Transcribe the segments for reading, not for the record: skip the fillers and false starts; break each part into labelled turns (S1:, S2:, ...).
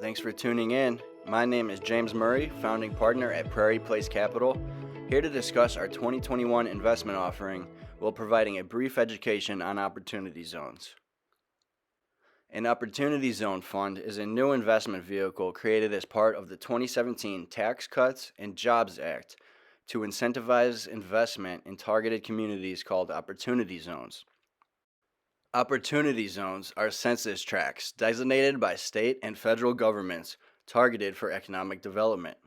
S1: Thanks for tuning in. My name is James Murray, founding partner at Prairie Capital, here to discuss our 2021 investment offering while providing a brief education on opportunity zones. An Opportunity Zone Fund is a new investment vehicle created as part of the 2017 Tax Cuts and Jobs Act to incentivize investment in targeted communities called Opportunity Zones. Opportunity zones are census tracts designated by state and federal governments targeted for economic development.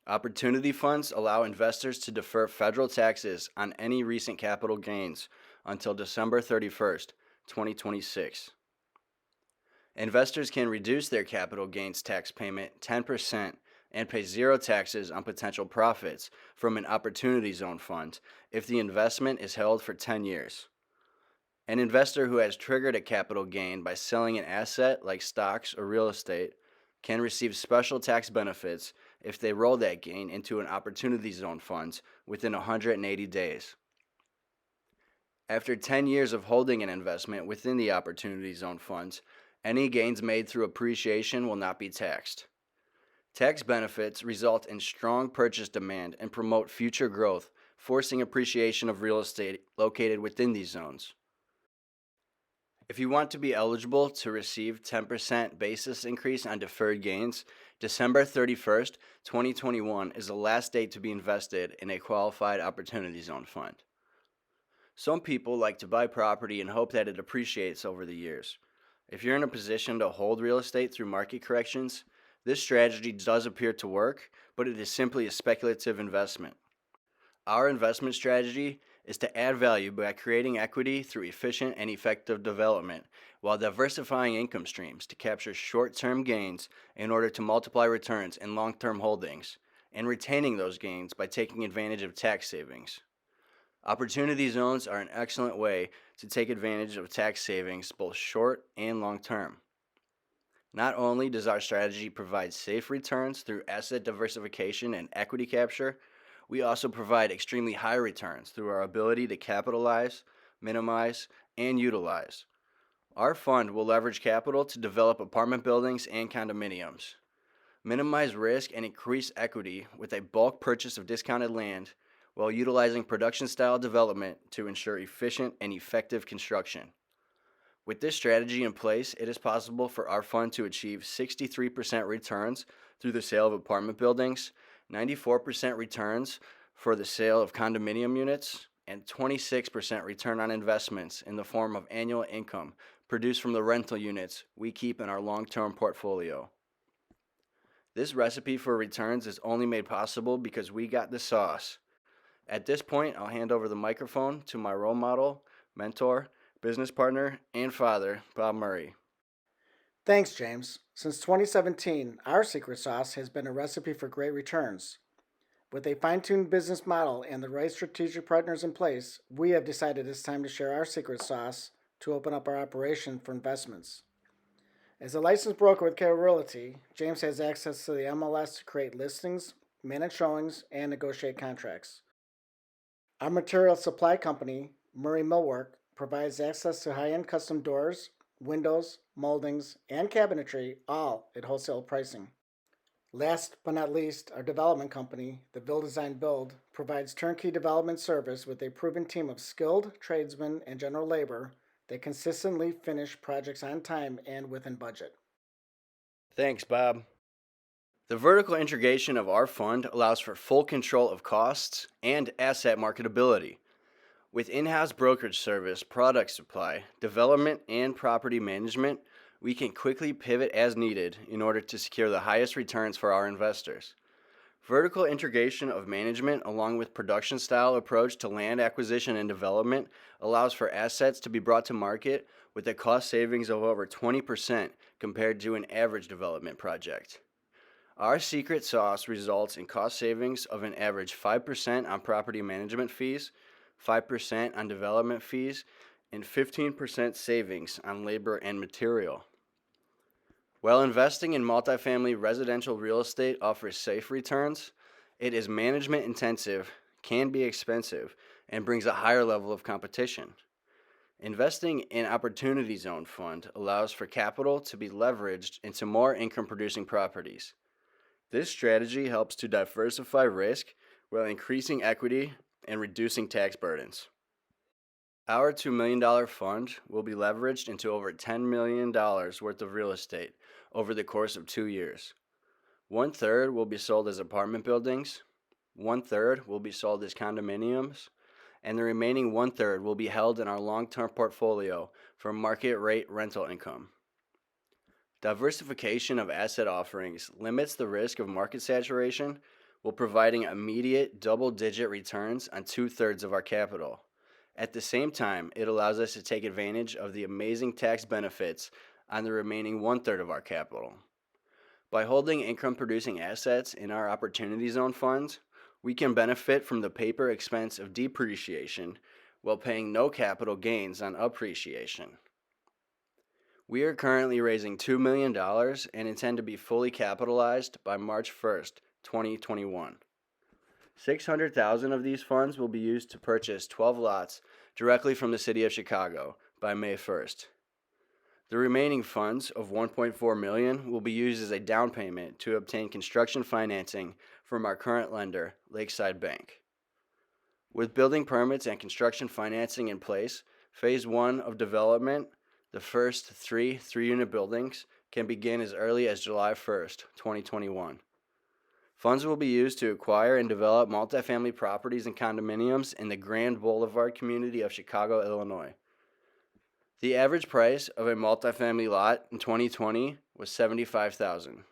S1: Opportunity funds allow investors to defer federal taxes on any recent capital gains until December 31st, 2026. Investors can reduce their capital gains tax payment 10% and pay zero taxes on potential profits from an Opportunity Zone fund if the investment is held for 10 years. An investor who has triggered a capital gain by selling an asset like stocks or real estate can receive special tax benefits if they roll that gain into an Opportunity Zone fund within 180 days. After 10 years of holding an investment within the Opportunity Zone funds, any gains made through appreciation will not be taxed. Tax benefits result in strong purchase demand and promote future growth, forcing appreciation of real estate located within these zones. If you want to be eligible to receive 10% basis increase on deferred gains, December 31st, 2021 is the last date to be invested in a qualified Opportunity Zone fund. Some people like to buy property and hope that it appreciates over the years. If you're in a position to hold real estate through market corrections, this strategy does appear to work, but it is simply a speculative investment. Our investment strategy is to add value by creating equity through efficient and effective development while diversifying income streams to capture short-term gains in order to multiply returns in long-term holdings, and retaining those gains by taking advantage of tax savings. Opportunity zones are an excellent way to take advantage of tax savings both short and long-term. Not only does our strategy provide safe returns through asset diversification and equity capture, we also provide extremely high returns through our ability to capitalize, minimize, and utilize. Our fund will leverage capital to develop apartment buildings and condominiums, minimize risk and increase equity with a bulk purchase of discounted land while utilizing production-style development to ensure efficient and effective construction. With this strategy in place, it is possible for our fund to achieve 63% returns through the sale of apartment buildings, 94% returns for the sale of condominium units, and 26% return on investments in the form of annual income produced from the rental units we keep in our long-term portfolio. This recipe for returns is only made possible because we got the sauce. At this point, I'll hand over the microphone to my role model, mentor, business partner, and father, Bob Murray.
S2: Thanks, James. Since 2017, our secret sauce has been a recipe for great returns. With a fine-tuned business model and the right strategic partners in place, we have decided it's time to share our secret sauce to open up our operation for investments. As a licensed broker with Care Realty, James has access to the MLS to create listings, manage showings, and negotiate contracts. Our material supply company, Murray Millwork, provides access to high-end custom doors, windows, moldings, and cabinetry, all at wholesale pricing. Last but not least, our development company, the Build Design Build, provides turnkey development service with a proven team of skilled tradesmen and general labor that consistently finish projects on time and within budget.
S1: Thanks, Bob. The vertical integration of our fund allows for full control of costs and asset marketability. With in-house brokerage service, product supply, development, and property management, we can quickly pivot as needed in order to secure the highest returns for our investors. Vertical integration of management along with production-style approach to land acquisition and development allows for assets to be brought to market with a cost savings of over 20% compared to an average development project. Our secret sauce results in cost savings of an average 5% on property management fees, 5% on development fees, and 15% savings on labor and material. While investing in multifamily residential real estate offers safe returns, it is management intensive, can be expensive, and brings a higher level of competition. Investing in Opportunity Zone Fund allows for capital to be leveraged into more income producing properties. This strategy helps to diversify risk while increasing equity and reducing tax burdens. Our $2 million fund will be leveraged into over $10 million worth of real estate over the course of 2 years. 1/3 will be sold as apartment buildings, 1/3 will be sold as condominiums, and the remaining 1/3 will be held in our long-term portfolio for market rate rental income. Diversification of asset offerings limits the risk of market saturation while providing immediate double-digit returns on 2/3 of our capital. At the same time, it allows us to take advantage of the amazing tax benefits on the remaining 1/3 of our capital. By holding income-producing assets in our Opportunity Zone funds, we can benefit from the paper expense of depreciation while paying no capital gains on appreciation. We are currently raising $2 million and intend to be fully capitalized by March 1st, 2021. $600,000 of these funds will be used to purchase 12 lots directly from the City of Chicago by May 1st. The remaining funds of $1.4 million will be used as a down payment to obtain construction financing from our current lender, Lakeside Bank. With building permits and construction financing in place, Phase 1 of development, the first three-unit buildings, can begin as early as July 1st, 2021. Funds will be used to acquire and develop multifamily properties and condominiums in the Grand Boulevard community of Chicago, Illinois. The average price of a multifamily lot in 2020 was $75,000.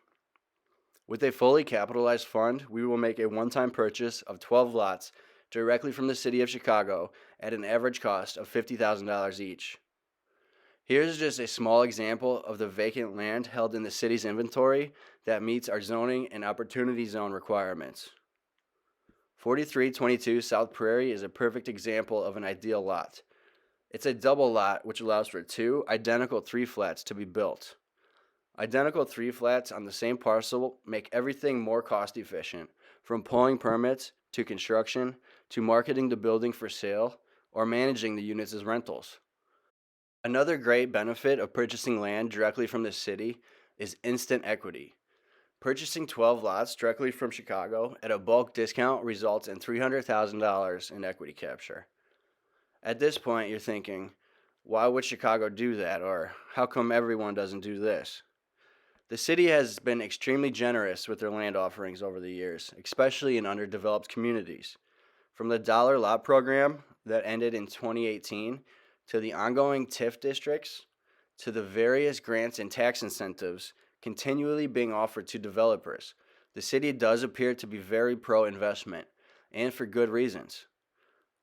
S1: With a fully capitalized fund, we will make a one-time purchase of 12 lots directly from the City of Chicago at an average cost of $50,000 each. Here's just a small example of the vacant land held in the city's inventory that meets our zoning and opportunity zone requirements. 4322 South Prairie is a perfect example of an ideal lot. It's a double lot which allows for 2 identical 3-flats to be built. Identical 3-flats on the same parcel make everything more cost efficient, from pulling permits to construction to marketing the building for sale or managing the units as rentals. Another great benefit of purchasing land directly from the city is instant equity. Purchasing 12 lots directly from Chicago at a bulk discount results in $300,000 in equity capture. At this point, you're thinking, why would Chicago do that, or how come everyone doesn't do this? The city has been extremely generous with their land offerings over the years, especially in underdeveloped communities. From the Dollar Lot program that ended in 2018, to the ongoing TIF districts, to the various grants and tax incentives continually being offered to developers, the city does appear to be very pro-investment, and for good reasons.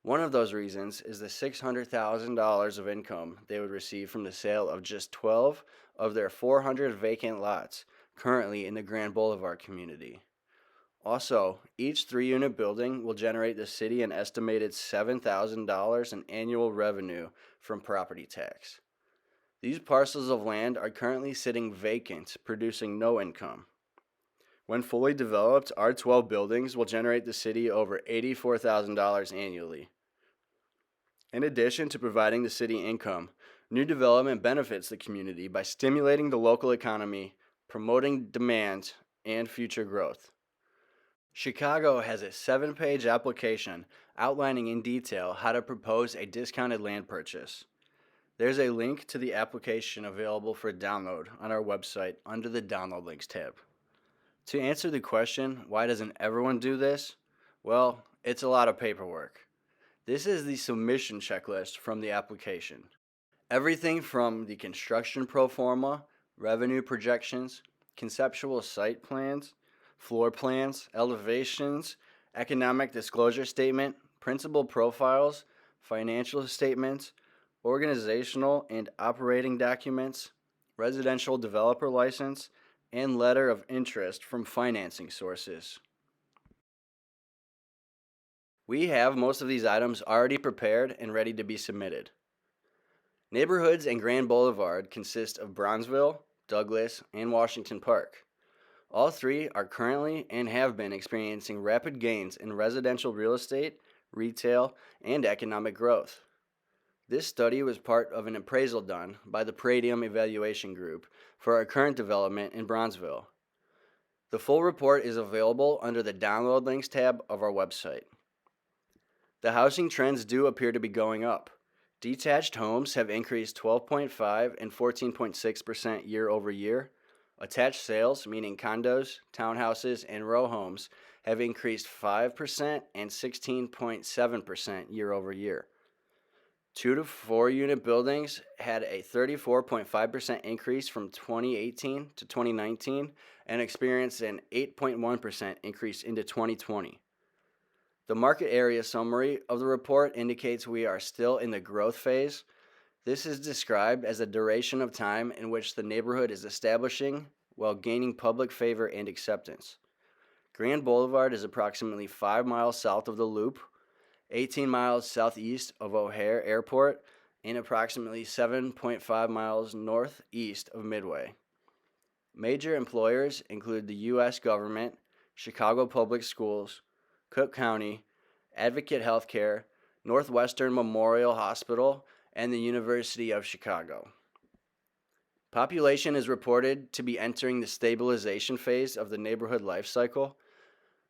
S1: One of those reasons is the $600,000 of income they would receive from the sale of just 12 of their 400 vacant lots currently in the Grand Boulevard community. Also, each 3-unit building will generate the city an estimated $7,000 in annual revenue from property tax. These parcels of land are currently sitting vacant, producing no income. When fully developed, our 12 buildings will generate the city over $84,000 annually. In addition to providing the city income, new development benefits the community by stimulating the local economy, promoting demand, and future growth. Chicago has a 7-page application outlining in detail how to propose a discounted land purchase. There's a link to the application available for download on our website under the Download Links tab. To answer the question, why doesn't everyone do this? Well, it's a lot of paperwork. This is the submission checklist from the application. Everything from the construction pro forma, revenue projections, conceptual site plans, floor plans, elevations, economic disclosure statement, principal profiles, financial statements, organizational and operating documents, residential developer license, and letter of interest from financing sources. We have most of these items already prepared and ready to be submitted. Neighborhoods in Grand Boulevard consist of Bronzeville, Douglas, and Washington Park. All 3 are currently and have been experiencing rapid gains in residential real estate, retail, and economic growth. This study was part of an appraisal done by the Prairie Evaluation Group for our current development in Bronzeville. The full report is available under the Download Links tab of our website. The housing trends do appear to be going up. Detached homes have increased 12.5 and 14.6% year over year. Attached sales, meaning condos, townhouses, and row homes, have increased 5% and 16.7% year over year. 2 to 4 unit buildings had a 34.5% increase from 2018 to 2019 and experienced an 8.1% increase into 2020. The market area summary of the report indicates we are still in the growth phase. This is described as a duration of time in which the neighborhood is establishing while gaining public favor and acceptance. Grand Boulevard is approximately 5 miles south of the Loop, 18 miles southeast of O'Hare Airport, and approximately 7.5 miles northeast of Midway. Major employers include the U.S. government, Chicago Public Schools, Cook County, Advocate Healthcare, Northwestern Memorial Hospital, and the University of Chicago. Population is reported to be entering the stabilization phase of the neighborhood life cycle.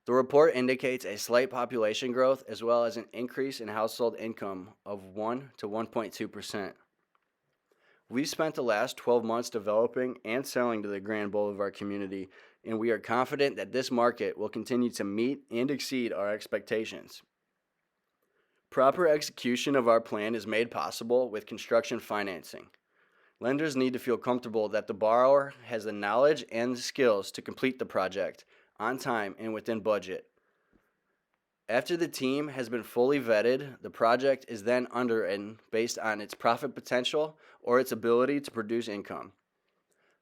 S1: The report indicates a slight population growth as well as an increase in household income of 1 to 1.2%. We've spent the last 12 months developing and selling to the Grand Boulevard community, and we are confident that this market will continue to meet and exceed our expectations. Proper execution of our plan is made possible with construction financing. Lenders need to feel comfortable that the borrower has the knowledge and the skills to complete the project on time and within budget. After the team has been fully vetted, the project is then underwritten based on its profit potential or its ability to produce income.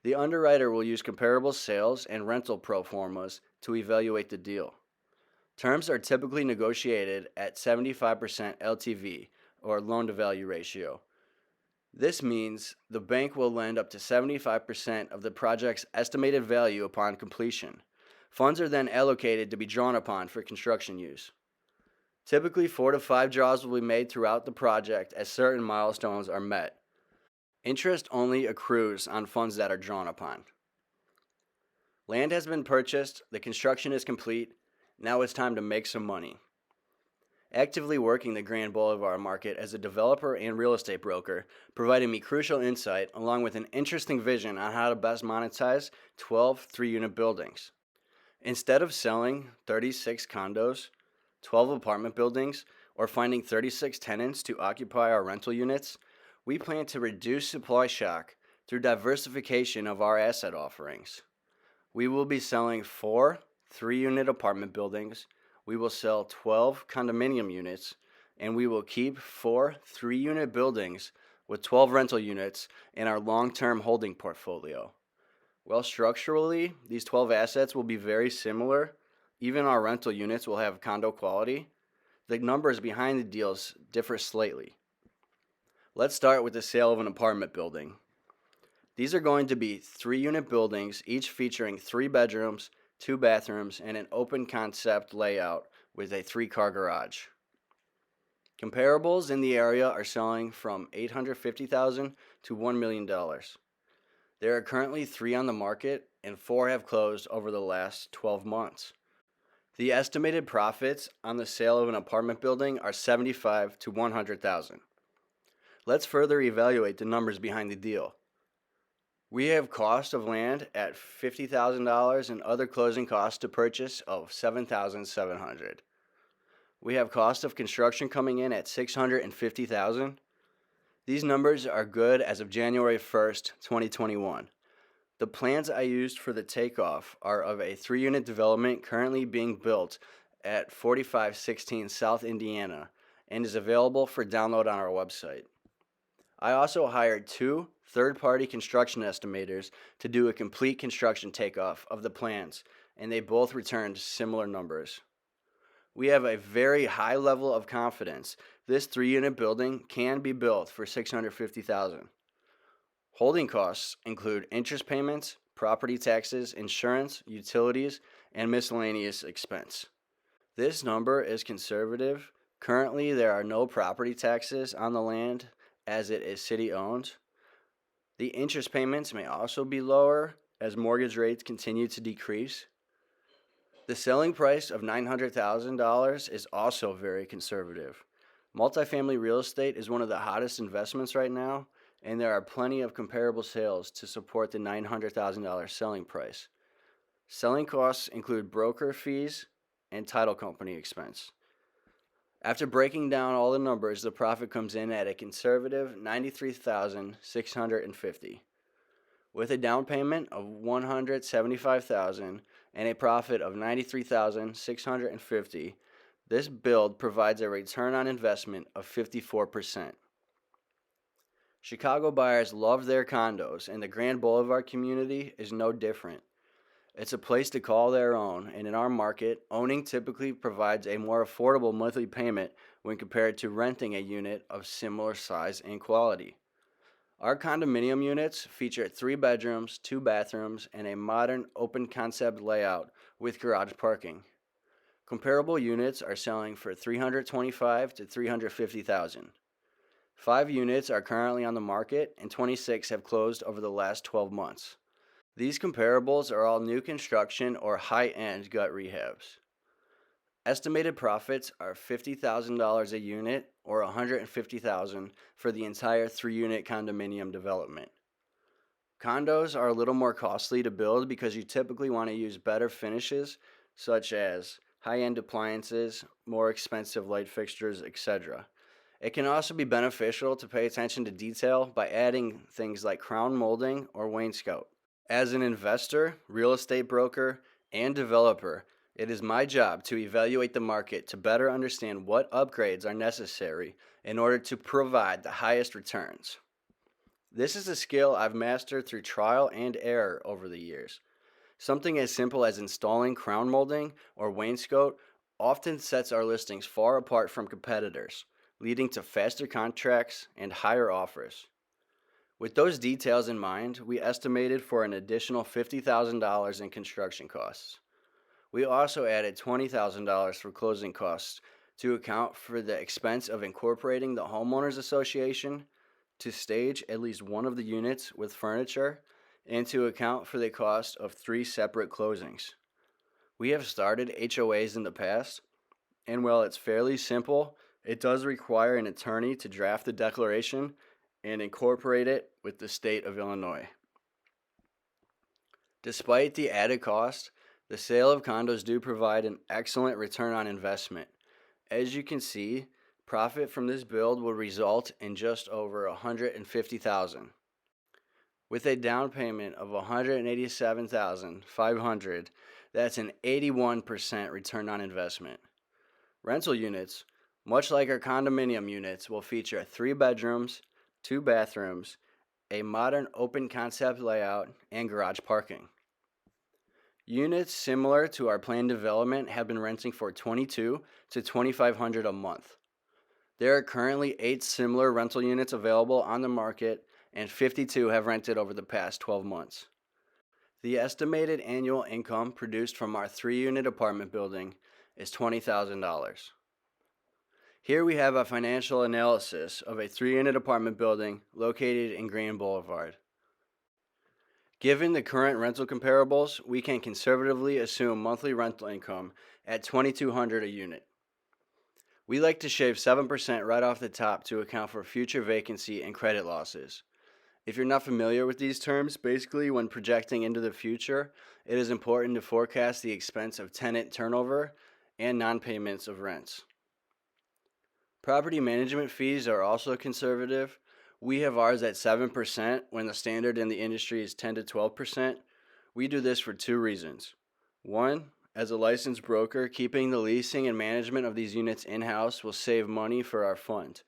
S1: The underwriter will use comparable sales and rental pro formas to evaluate the deal. Terms are typically negotiated at 75% LTV, or loan-to-value ratio. This means the bank will lend up to 75% of the project's estimated value upon completion. Funds are then allocated to be drawn upon for construction use. Typically, 4 to 5 draws will be made throughout the project as certain milestones are met. Interest only accrues on funds that are drawn upon. Land has been purchased, the construction is complete, now it's time to make some money. Actively working the Grand Boulevard market as a developer and real estate broker, providing me crucial insight along with an interesting vision on how to best monetize 12 3-unit buildings. Instead of selling 36 condos, 12 apartment buildings, or finding 36 tenants to occupy our rental units, we plan to reduce supply shock through diversification of our asset offerings. We will be selling 4 3-unit apartment buildings, we will sell 12 condominium units, and we will keep 4 3-unit buildings with 12 rental units in our long-term holding portfolio. While structurally, these 12 assets will be very similar, even our rental units will have condo quality, the numbers behind the deals differ slightly. Let's start with the sale of an apartment building. These are going to be 3-unit buildings, each featuring 3 bedrooms, 2 bathrooms, and an open concept layout with a 3-car garage. Comparables in the area are selling from $850,000 to $1 million. There are currently 3 on the market, and 4 have closed over the last 12 months. The estimated profits on the sale of an apartment building are $75,000 to $100,000. Let's further evaluate the numbers behind the deal. We have cost of land at $50,000 and other closing costs to purchase of $7,700. We have cost of construction coming in at $650,000. These numbers are good as of January 1st, 2021. The plans I used for the takeoff are of a 3-unit development currently being built at 4516 South Indiana and is available for download on our website. I also hired 2 third-party construction estimators to do a complete construction takeoff of the plans, and they both returned similar numbers. We have a very high level of confidence this 3-unit building can be built for $650,000. Holding costs include interest payments, property taxes, insurance, utilities, and miscellaneous expense. This number is conservative. Currently, there are no property taxes on the land as it is city owned. The interest payments may also be lower as mortgage rates continue to decrease. The selling price of $900,000 is also very conservative. Multifamily real estate is one of the hottest investments right now, and there are plenty of comparable sales to support the $900,000 selling price. Selling costs include broker fees and title company expense. After breaking down all the numbers, the profit comes in at a conservative $93,650. With a down payment of $175,000 and a profit of $93,650, this build provides a return on investment of 54%. Chicago buyers love their condos, and the Grand Boulevard community is no different. It's a place to call their own, and in our market, owning typically provides a more affordable monthly payment when compared to renting a unit of similar size and quality. Our condominium units feature 3 bedrooms, 2 bathrooms, and a modern open concept layout with garage parking. Comparable units are selling for $325,000 to $350,000. 5 units are currently on the market, and 26 have closed over the last 12 months. These comparables are all new construction or high-end gut rehabs. Estimated profits are $50,000 a unit or $150,000 for the entire 3-unit condominium development. Condos are a little more costly to build because you typically want to use better finishes such as high-end appliances, more expensive light fixtures, etc. It can also be beneficial to pay attention to detail by adding things like crown molding or wainscot. As an investor, real estate broker, and developer, it is my job to evaluate the market to better understand what upgrades are necessary in order to provide the highest returns. This is a skill I've mastered through trial and error over the years. Something as simple as installing crown molding or wainscot often sets our listings far apart from competitors, leading to faster contracts and higher offers. With those details in mind, we estimated for an additional $50,000 in construction costs. We also added $20,000 for closing costs to account for the expense of incorporating the homeowners association, to stage at least one of the units with furniture, and to account for the cost of 3 separate closings. We have started HOAs in the past, and while it's fairly simple, it does require an attorney to draft the declaration and incorporate it with the state of Illinois. Despite the added cost, the sale of condos do provide an excellent return on investment. As you can see, profit from this build will result in just over $150,000. With a down payment of $187,500, that's an 81% return on investment. Rental units, much like our condominium units, will feature 3 bedrooms, 2 bathrooms, a modern open concept layout, and garage parking. Units similar to our planned development have been renting for $2,200 to $2,500 a month. There are currently 8 similar rental units available on the market, and 52 have rented over the past 12 months. The estimated annual income produced from our 3-unit apartment building is $20,000. Here we have a financial analysis of a 3-unit apartment building located in Grand Boulevard. Given the current rental comparables, we can conservatively assume monthly rental income at $2,200 a unit. We like to shave 7% right off the top to account for future vacancy and credit losses. If you're not familiar with these terms, basically when projecting into the future, it is important to forecast the expense of tenant turnover and non-payments of rents. Property management fees are also conservative. We have ours at 7% when the standard in the industry is 10 to 12%. We do this for 2 reasons. 1, as a licensed broker, keeping the leasing and management of these units in-house will save money for our fund.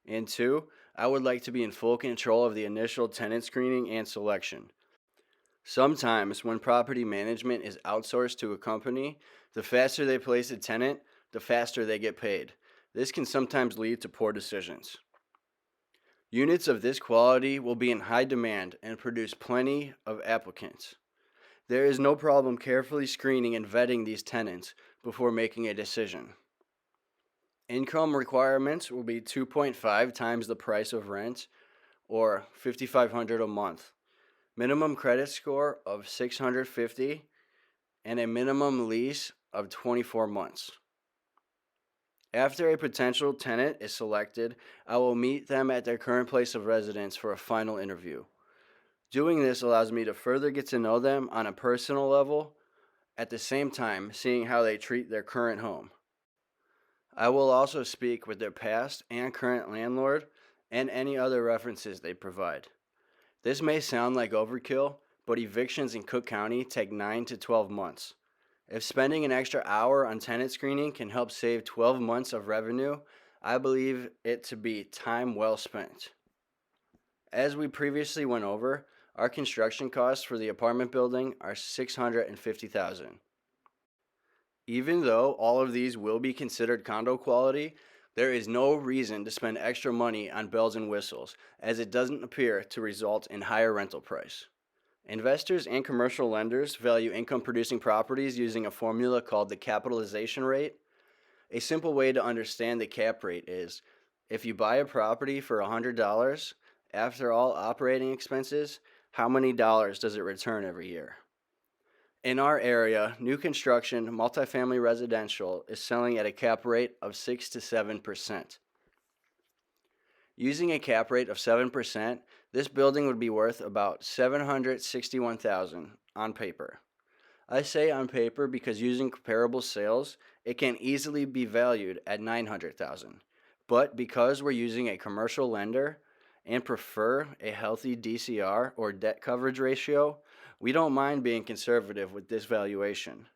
S1: And 2, I would like to be in full control of the initial tenant screening and selection. Sometimes when property management is outsourced to a company, the faster they place a tenant, the faster they get paid. This can sometimes lead to poor decisions. Units of this quality will be in high demand and produce plenty of applicants. There is no problem carefully screening and vetting these tenants before making a decision. Income requirements will be 2.5 times the price of rent, or $5,500 a month. Minimum credit score of 650 and a minimum lease of 24 months. After a potential tenant is selected, I will meet them at their current place of residence for a final interview. Doing this allows me to further get to know them on a personal level, at the same time seeing how they treat their current home. I will also speak with their past and current landlord and any other references they provide. This may sound like overkill, but evictions in Cook County take 9 to 12 months. If spending an extra hour on tenant screening can help save 12 months of revenue, I believe it to be time well spent. As we previously went over, our construction costs for the apartment building are $650,000. Even though all of these will be considered condo quality, there is no reason to spend extra money on bells and whistles, as it doesn't appear to result in higher rental price. Investors and commercial lenders value income producing properties using a formula called the capitalization rate. A simple way to understand the cap rate is if you buy a property for $100, after all operating expenses, how many dollars does it return every year? In our area, new construction multifamily residential is selling at a cap rate of 6 to 7%. Using a cap rate of 7%, this building would be worth about $761,000 on paper. I say on paper because using comparable sales, it can easily be valued at $900,000. But because we're using a commercial lender and prefer a healthy DCR or debt coverage ratio, we don't mind being conservative with this valuation.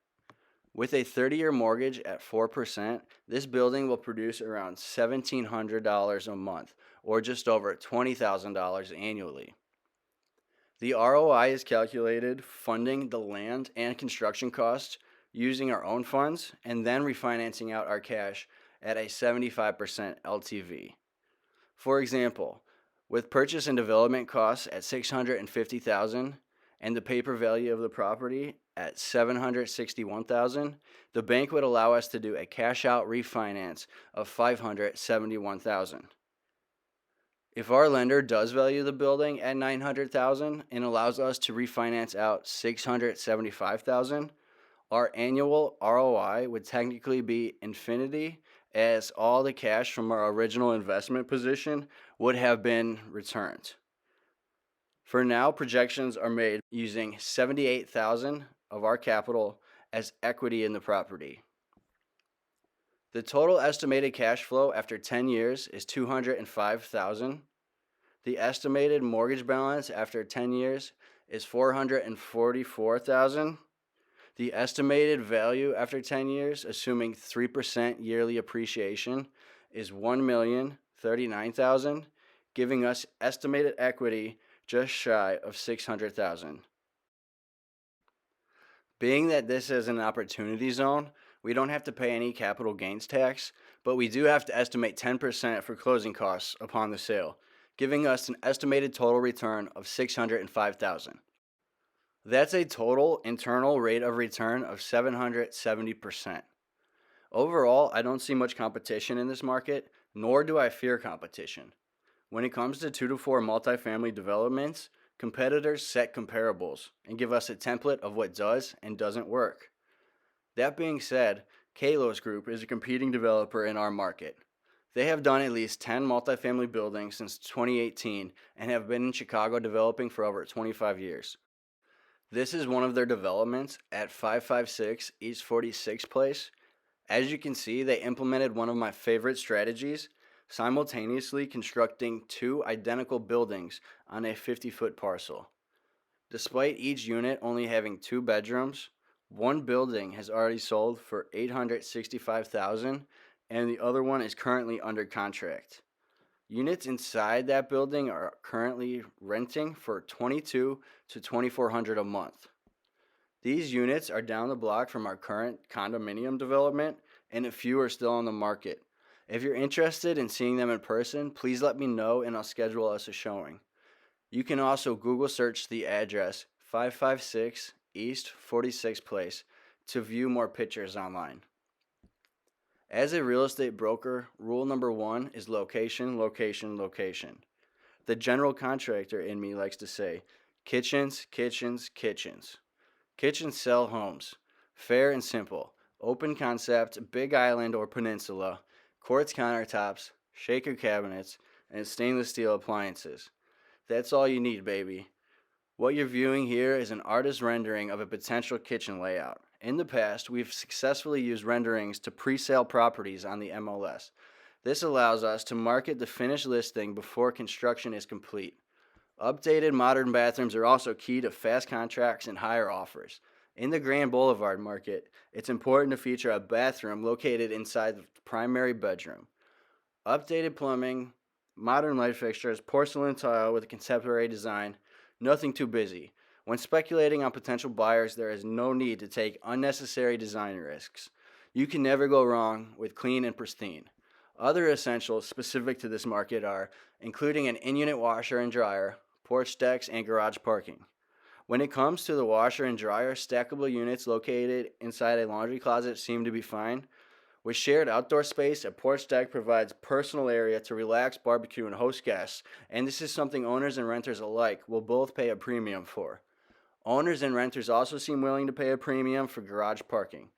S1: With a 30-year mortgage at 4%, this building will produce around $1,700 a month, or just over $20,000 annually. The ROI is calculated funding the land and construction costs using our own funds and then refinancing out our cash at a 75% LTV. For example, with purchase and development costs at $650,000 and the paper value of the property at $761,000, the bank would allow us to do a cash out refinance of $571,000. If our lender does value the building at $900,000 and allows us to refinance out $675,000, our annual ROI would technically be infinity, as all the cash from our original investment position would have been returned. For now, projections are made using $78,000 of our capital as equity in the property. The total estimated cash flow after 10 years is $205,000. The estimated mortgage balance after 10 years is $444,000. The estimated value after 10 years, assuming 3% yearly appreciation, is $1,039,000, giving us estimated equity just shy of $600,000. Being that this is an opportunity zone, we don't have to pay any capital gains tax, but we do have to estimate 10% for closing costs upon the sale, giving us an estimated total return of $605,000. That's a total internal rate of return of 770%. Overall, I don't see much competition in this market, nor do I fear competition. When it comes to 2 to 4 multifamily developments, competitors set comparables and give us a template of what does and doesn't work. That being said, Kalos Group is a competing developer in our market. They have done at least 10 multifamily buildings since 2018 and have been in Chicago developing for over 25 years. This is one of their developments at 556 East 46th Place. As you can see, they implemented one of my favorite strategies, simultaneously constructing 2 identical buildings on a 50-foot parcel. Despite each unit only having 2 bedrooms, one building has already sold for $865,000 and the other one is currently under contract. Units inside that building are currently renting for $2,200 to $2,400 a month. These units are down the block from our current condominium development, and a few are still on the market. If you're interested in seeing them in person, please let me know and I'll schedule us a showing. You can also Google search the address 556 East 46th Place to view more pictures online. As a real estate broker, rule number one is location, location, location. The general contractor in me likes to say, kitchens, kitchens, kitchens. Kitchens sell homes. Fair and simple. Open concept, big island or peninsula, quartz countertops, shaker cabinets, and stainless steel appliances. That's all you need, baby. What you're viewing here is an artist rendering of a potential kitchen layout. In the past, we've successfully used renderings to pre-sale properties on the MLS. This allows us to market the finished listing before construction is complete. Updated modern bathrooms are also key to fast contracts and higher offers. In the Grand Boulevard market, it's important to feature a bathroom located inside the primary bedroom. Updated plumbing, modern light fixtures, porcelain tile with a contemporary design, nothing too busy. When speculating on potential buyers, there is no need to take unnecessary design risks. You can never go wrong with clean and pristine. Other essentials specific to this market are including an in-unit washer and dryer, porch decks, and garage parking. When it comes to the washer and dryer, stackable units located inside a laundry closet seem to be fine. With shared outdoor space, a porch deck provides personal area to relax, barbecue, and host guests, and this is something owners and renters alike will both pay a premium for. Owners and renters also seem willing to pay a premium for garage parking.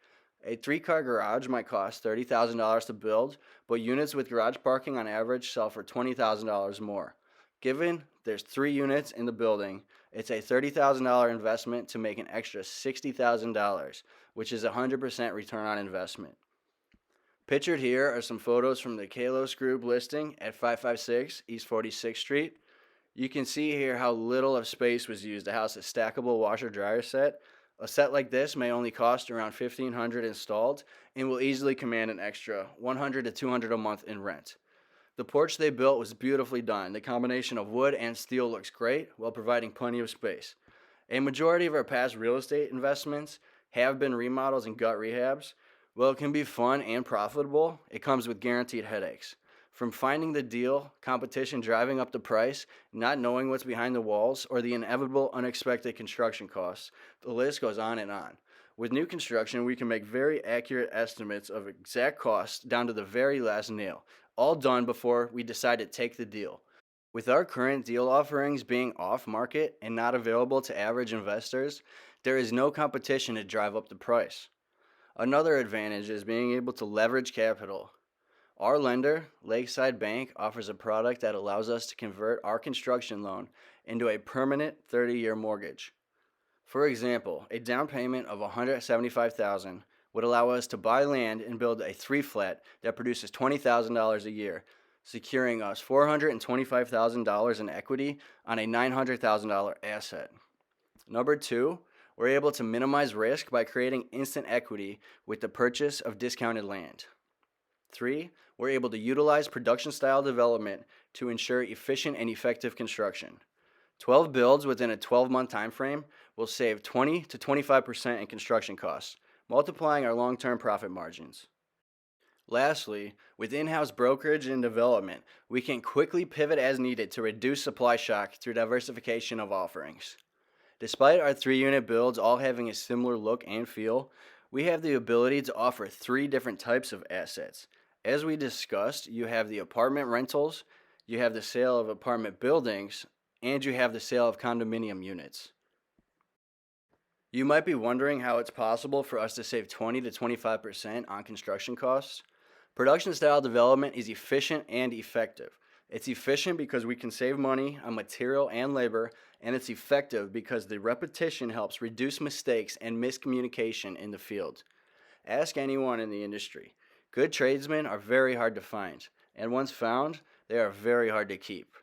S1: A three-car garage might cost $30,000 to build, but units with garage parking on average sell for $20,000 more. Given there's 3 units in the building, it's a $30,000 investment to make an extra $60,000, which is a 100% return on investment. Pictured here are some photos from the Kalos Group listing at 556 East 46th Street. You can see here how little of space was used to house a stackable washer-dryer set. A set like this may only cost around $1,500 installed and will easily command an extra $100 to $200 a month in rent. The porch they built was beautifully done. The combination of wood and steel looks great while providing plenty of space. A majority of our past real estate investments have been remodels and gut rehabs. While it can be fun and profitable, it comes with guaranteed headaches. From finding the deal, competition driving up the price, not knowing what's behind the walls, or the inevitable unexpected construction costs, the list goes on and on. With new construction, we can make very accurate estimates of exact costs down to the very last nail, all done before we decide to take the deal. With our current deal offerings being off market and not available to average investors, there is no competition to drive up the price. Another advantage is being able to leverage capital. Our lender, Lakeside Bank, offers a product that allows us to convert our construction loan into a permanent 30-year mortgage. For example, a down payment of $175,000 would allow us to buy land and build a 3-flat that produces $20,000 a year, securing us $425,000 in equity on a $900,000 asset. Number 2, we're able to minimize risk by creating instant equity with the purchase of discounted land. 3, we're able to utilize production-style development to ensure efficient and effective construction. 12 builds within a 12-month time frame will save 20 to 25% in construction costs, multiplying our long-term profit margins. Lastly, with in-house brokerage and development, we can quickly pivot as needed to reduce supply shock through diversification of offerings. Despite our 3-unit builds all having a similar look and feel, we have the ability to offer 3 different types of assets. As we discussed, you have the apartment rentals, you have the sale of apartment buildings, and you have the sale of condominium units. You might be wondering how it's possible for us to save 20 to 25% on construction costs. Production style development is efficient and effective. It's efficient because we can save money on material and labor, and it's effective because the repetition helps reduce mistakes and miscommunication in the field. Ask anyone in the industry. Good tradesmen are very hard to find, and once found, they are very hard to keep.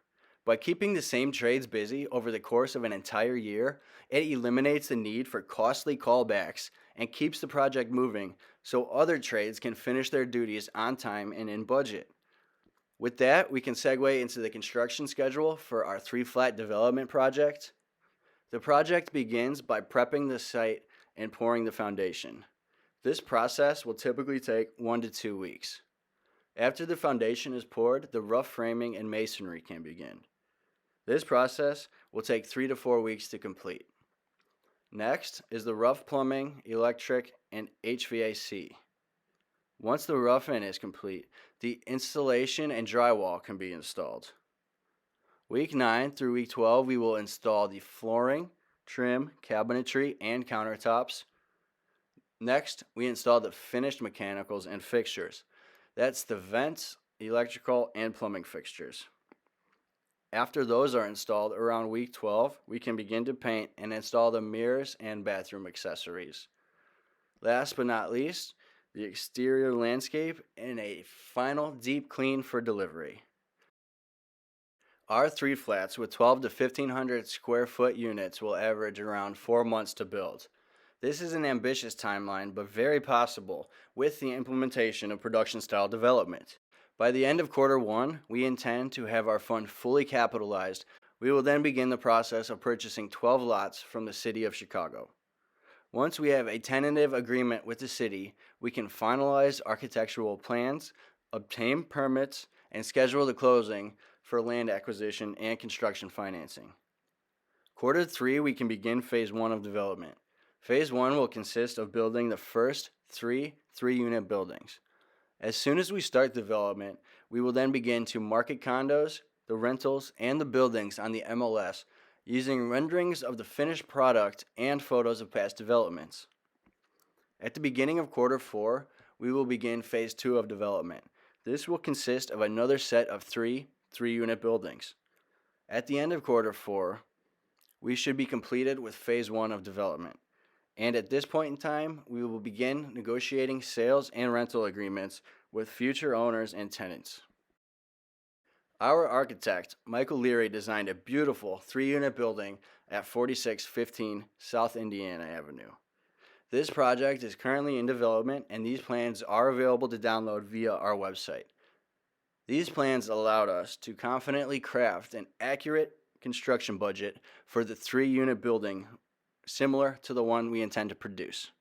S1: By keeping the same trades busy over the course of an entire year, it eliminates the need for costly callbacks and keeps the project moving so other trades can finish their duties on time and in budget. With that, we can segue into the construction schedule for our 3-flat development project. The project begins by prepping the site and pouring the foundation. This process will typically take 1 to 2 weeks. After the foundation is poured, the rough framing and masonry can begin. This process will take 3 to 4 weeks to complete. Next is the rough plumbing, electric, and HVAC. Once the rough-in is complete, the installation and drywall can be installed. Week 9 through week 12, we will install the flooring, trim, cabinetry, and countertops. Next, we install the finished mechanicals and fixtures. That's the vents, electrical, and plumbing fixtures. After those are installed around week 12, we can begin to paint and install the mirrors and bathroom accessories. Last but not least, the exterior landscape and a final deep clean for delivery. Our 3 flats with 12 to 1500 square foot units will average around 4 months to build. This is an ambitious timeline, but very possible with the implementation of production style development. By the end of quarter 1, we intend to have our fund fully capitalized. We will then begin the process of purchasing 12 lots from the city of Chicago. Once we have a tentative agreement with the city, we can finalize architectural plans, obtain permits, and schedule the closing for land acquisition and construction financing. Quarter 3, we can begin phase 1 of development. Phase 1 will consist of building the first 3 3-unit buildings. As soon as we start development, we will then begin to market condos, the rentals, and the buildings on the MLS using renderings of the finished product and photos of past developments. At the beginning of quarter 4, we will begin phase 2 of development. This will consist of another set of 3 3-unit buildings. At the end of quarter 4, we should be completed with phase 1 of development. And at this point in time, we will begin negotiating sales and rental agreements with future owners and tenants. Our architect, Michael Leary, designed a beautiful 3-unit building at 4615 South Indiana Avenue. This project is currently in development, and these plans are available to download via our website. These plans allowed us to confidently craft an accurate construction budget for the 3-unit building similar to the one we intend to produce.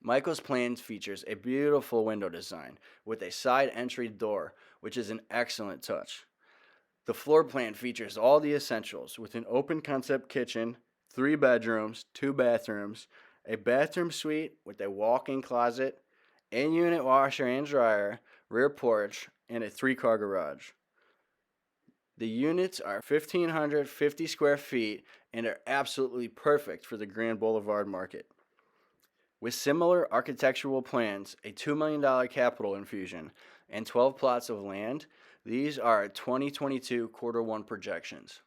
S1: Michael's plan features a beautiful window design with a side entry door, which is an excellent touch. The floor plan features all the essentials with an open concept kitchen, 3 bedrooms, 2 bathrooms, a bathroom suite with a walk-in closet, in-unit washer and dryer, rear porch, and a 3-car garage. The units are 1,550 square feet and are absolutely perfect for the Grand Boulevard market. With similar architectural plans, a $2 million capital infusion, and 12 plots of land, these are 2022 quarter 1 projections.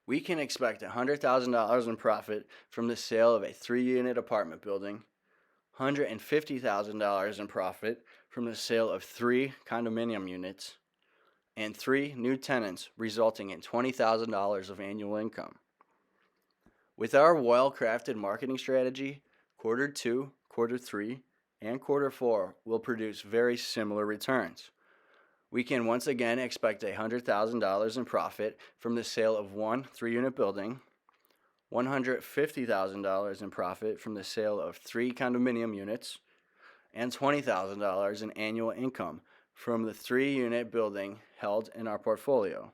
S1: We can expect $100,000 in profit from the sale of a 3-unit apartment building, $150,000 in profit from the sale of 3 condominium units, and 3 new tenants, resulting in $20,000 of annual income. With our well-crafted marketing strategy, quarter 2, quarter 3, and quarter 4 will produce very similar returns. We can once again expect $100,000 in profit from the sale of 1 3-unit building, $150,000 in profit from the sale of 3 condominium units, and $20,000 in annual income from the 3-unit building held in our portfolio.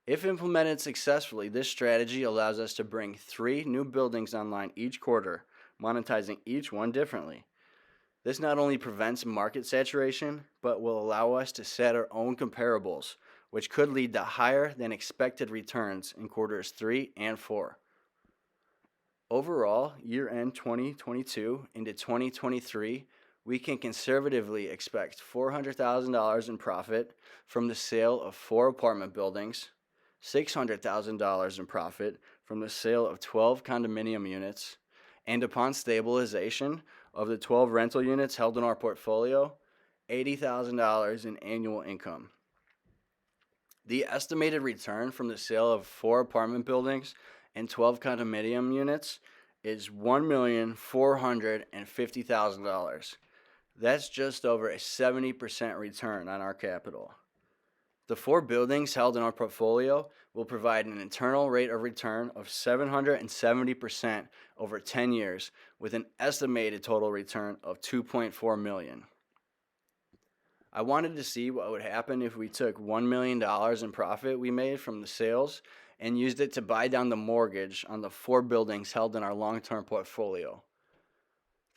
S1: If implemented successfully, this strategy allows us to bring 3 new buildings online each quarter, monetizing each one differently. This not only prevents market saturation, but will allow us to set our own comparables, which could lead to higher than expected returns in quarters 3 and 4. Overall, year-end 2022 into 2023, we can conservatively expect $400,000 in profit from the sale of 4 apartment buildings, $600,000 in profit from the sale of 12 condominium units, and upon stabilization of the 12 rental units held in our portfolio, $80,000 in annual income. The estimated return from the sale of 4 apartment buildings and 12 condominium units is $1,450,000. That's just over a 70% return on our capital. The 4 buildings held in our portfolio will provide an internal rate of return of 770% over 10 years, with an estimated total return of $2.4 million. I wanted to see what would happen if we took $1 million in profit we made from the sales and used it to buy down the mortgage on the 4 buildings held in our long-term portfolio.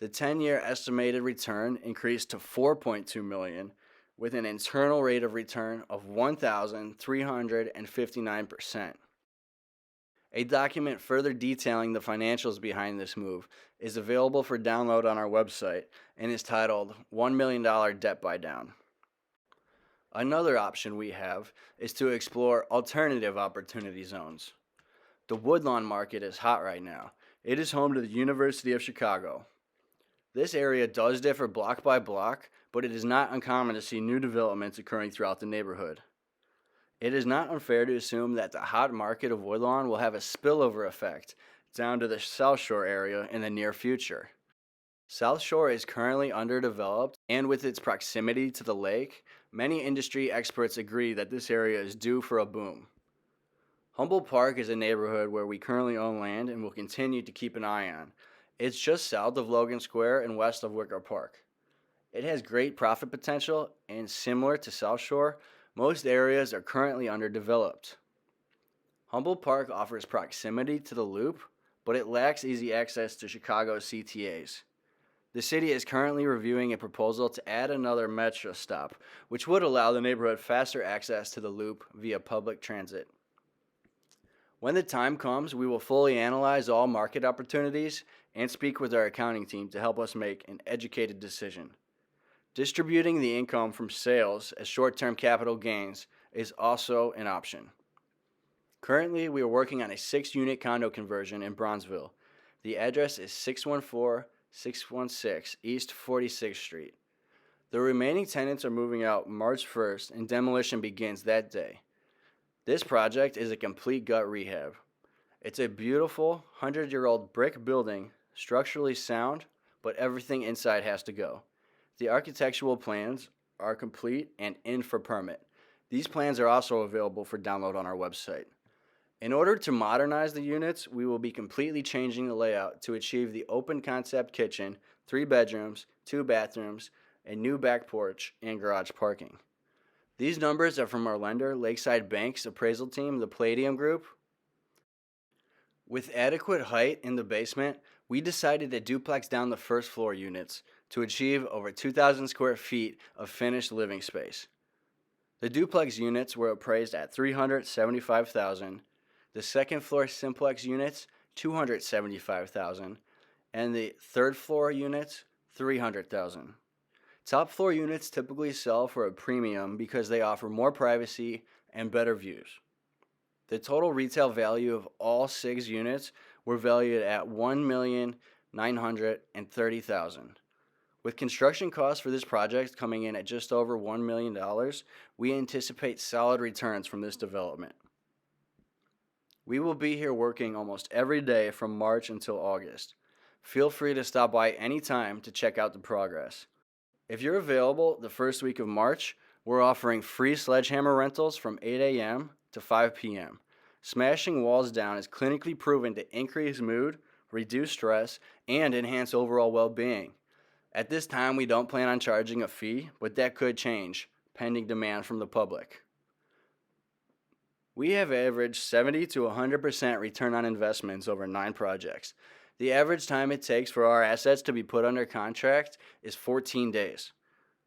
S1: The 10-year estimated return increased to $4.2 million with an internal rate of return of 1,359%. A document further detailing the financials behind this move is available for download on our website and is titled $1 million Debt Buy Down. Another option we have is to explore alternative opportunity zones. The Woodlawn market is hot right now. It is home to the University of Chicago. This area does differ block by block, but it is not uncommon to see new developments occurring throughout the neighborhood. It is not unfair to assume that the hot market of Woodlawn will have a spillover effect down to the South Shore area in the near future. South Shore is currently underdeveloped, and with its proximity to the lake, many industry experts agree that this area is due for a boom. Humboldt Park is a neighborhood where we currently own land and will continue to keep an eye on. It's just south of Logan Square and west of Wicker Park. It has great profit potential, and similar to South Shore, most areas are currently underdeveloped. Humboldt Park offers proximity to the Loop, but it lacks easy access to Chicago's CTAs. The city is currently reviewing a proposal to add another metro stop, which would allow the neighborhood faster access to the Loop via public transit. When the time comes, we will fully analyze all market opportunities and speak with our accounting team to help us make an educated decision. Distributing the income from sales as short-term capital gains is also an option. Currently, we are working on a 6-unit condo conversion in Bronzeville. The address is 614 East 46th Street. The remaining tenants are moving out March 1st and demolition begins that day. This project is a complete gut rehab. It's a beautiful 100-year-old brick building, structurally sound, but everything inside has to go. The architectural plans are complete and in for permit. These plans are also available for download on our website. In order to modernize the units, we will be completely changing the layout to achieve the open concept kitchen, 3 bedrooms, 2 bathrooms, a new back porch, and garage parking. These numbers are from our lender, Lakeside Bank's appraisal team, the Palladium Group. With adequate height in the basement, we decided to duplex down the first floor units to achieve over 2,000 square feet of finished living space. The duplex units were appraised at $375,000, the second floor simplex units $275,000, and the third floor units $300,000. Top floor units typically sell for a premium because they offer more privacy and better views. The total retail value of all 6 units were valued at $1,930,000. With construction costs for this project coming in at just over $1 million, we anticipate solid returns from this development. We will be here working almost every day from March until August. Feel free to stop by anytime to check out the progress. If you're available the first week of March, we're offering free sledgehammer rentals from 8 a.m. to 5 p.m. Smashing walls down is clinically proven to increase mood, reduce stress, and enhance overall well-being. At this time, we don't plan on charging a fee, but that could change, pending demand from the public. We have averaged 70 to 100% return on investments over 9 projects. The average time it takes for our assets to be put under contract is 14 days.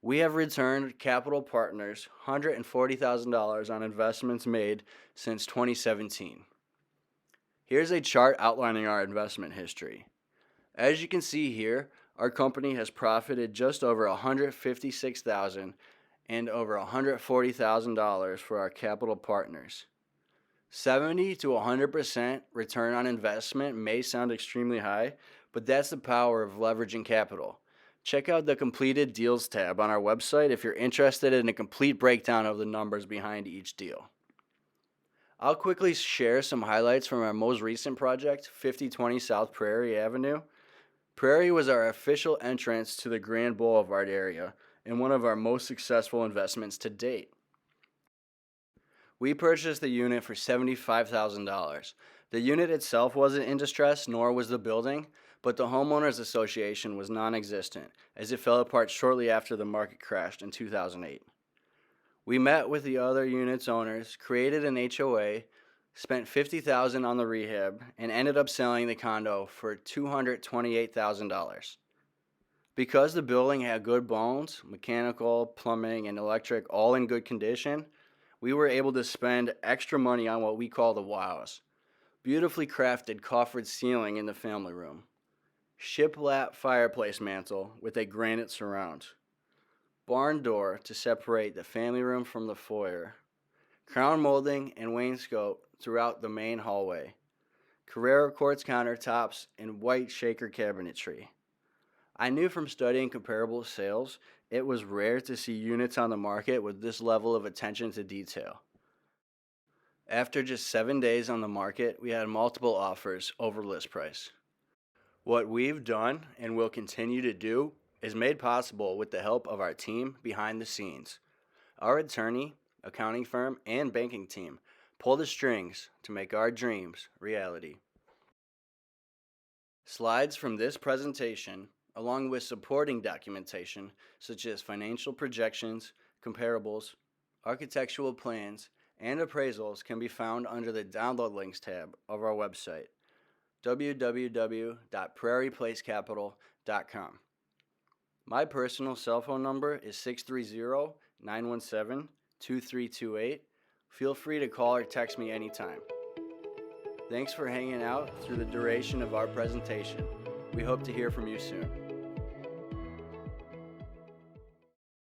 S1: We have returned capital partners $140,000 on investments made since 2017. Here's a chart outlining our investment history. As you can see here, our company has profited just over $156,000 and over $140,000 for our capital partners. 70 to 100% return on investment may sound extremely high, but that's the power of leveraging capital. Check out the Completed Deals tab on our website if you're interested in a complete breakdown of the numbers behind each deal. I'll quickly share some highlights from our most recent project, 5020 South Prairie Avenue. Prairie was our official entrance to the Grand Boulevard area and one of our most successful investments to date. We purchased the unit for $75,000. The unit itself wasn't in distress, nor was the building, but the homeowners association was non-existent, as it fell apart shortly after the market crashed in 2008. We met with the other unit's owners, created an HOA, spent $50,000 on the rehab, and ended up selling the condo for $228,000. Because the building had good bones, mechanical, plumbing, and electric all in good condition, we were able to spend extra money on what we call the wows. Beautifully crafted coffered ceiling in the family room. Shiplap fireplace mantle with a granite surround. Barn door to separate the family room from the foyer. Crown molding and wainscot throughout the main hallway. Carrera quartz countertops and white shaker cabinetry. I knew from studying comparable sales it was rare to see units on the market with this level of attention to detail. After just 7 days on the market, we had multiple offers over list price. What we've done and will continue to do is made possible with the help of our team behind the scenes. Our attorney, accounting firm, and banking team pull the strings to make our dreams reality. Slides from this presentation, along with supporting documentation such as financial projections, comparables, architectural plans, and appraisals, can be found under the Download Links tab of our website, www.prairieplacecapital.com. My personal cell phone number is 630-917-2328. Feel free to call or text me anytime. Thanks for hanging out through the duration of our presentation. We hope to hear from you soon.